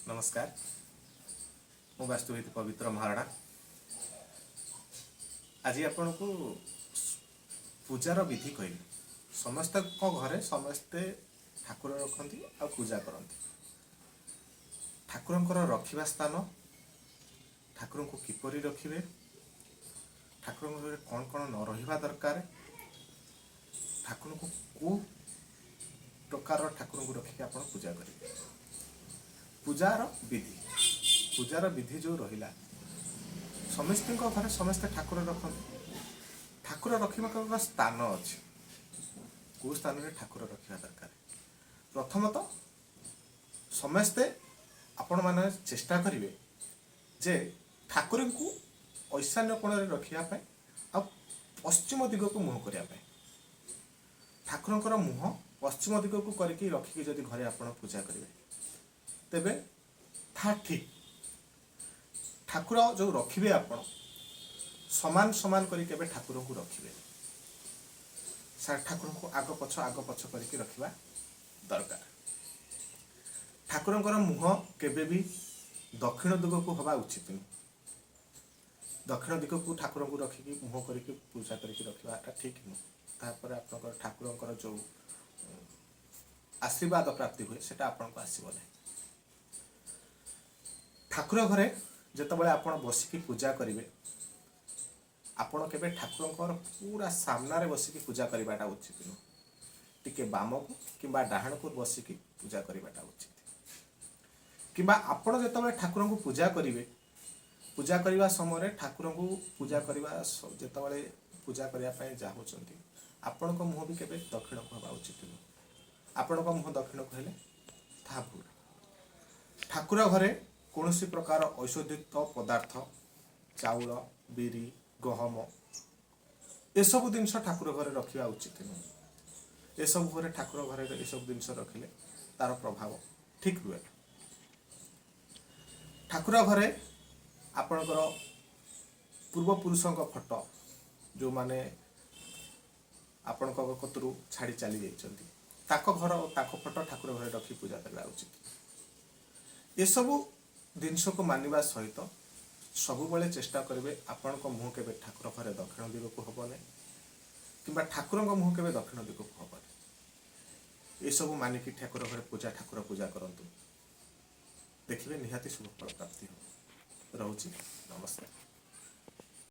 नमस्कार मु वास्तुविद पवित्र महाराणा आज आपण को पूजार विधि कहली समस्त घरे समस्ते ठाकुर रखती आ पूजा करती ठाकुर रखा स्थान ठाकुर को किपरि रखिए ठाकुर घरे कौन कौन न रहा दरकार ठाकुर को कौ प्रकार ठाकुर को रखिक आप पूजा करेंगे पूजार विधि जो रहा समस्त घर समस्ते ठाकुर रखते ठाकुर रखा स्थान अच्छे कौ स्थान में ठाकुर रखा दरकार प्रथमतः समस्ते आपण मैंने चेष्टा करेंगे जे ठाकुर को ईशान्य कोण रखापी आ पश्चिम दिग को मुह करने ठाकुर मुह पश्चिम दिग को करके रखिकी जदि घरे आप पूजा करेंगे तेबे था ठीक ठाकुर जो रखिए आप समान समान करके ठाकुर को रखिए ठाकुर को आग पछ करके रखा दरकार ठाकुर मुह केबे भी दक्षिण दिग को हवा उचित नहीं दक्षिण दिग को ठाकुर को रखिकी मुह करके पूजा करके रखाटा ठीक नुह आप ठाकुर जो आशीर्वाद प्राप्ति हुए से आपको आसब ना ठाकुर घरे जितेबाला आप बसिकी पूजा करेंगे आपण के ठाकुर पूरा सामने बसिकी पूजा करवाटा उचित नुह टिके बाम को कि डाहाण को बसिकी पूजा करवाटा उचित कि आपण जो ठाकुर को पूजा करेंगे पूजा करने समय ठाकुर को पूजा करने जितेबाला पूजा करने चाहते आपण मुह भी केवे दक्षिण को हवा उचित नुह आपण मुह दक्षिण को हेले था भूल ठाकुर घरे कौन प्रकार औषधिक पदार्थ चाउल बिरी गहम एसबू जिनस ठाकुर घरे रखा उचित नुह ये सब घरे ठाकुर घरे ये सब जिनस रखिले तार प्रभाव ठीक रुए ठाकुर घरे आपणकर पूर्वपुरुषों फोटो जो माने आपण कतरू छाड़ी चली जाइछंती ताको घर और ताको फोटो ठाकुर घरे रखी पूजा करवा उचित ये सब जिनस को मानिबा सहित सबु बेले चेष्टा करेंगे आपण मुह के ठाकुर घरे दक्षिण दिग को हम ना कि ठाकुर मुह के दक्षिण दिग को हम ये सब मानिकी ठाकुर घरे ठाकुर पूजा करंतु देखिए निहाती शुभ फल प्राप्ति हो। रोची नमस्कार।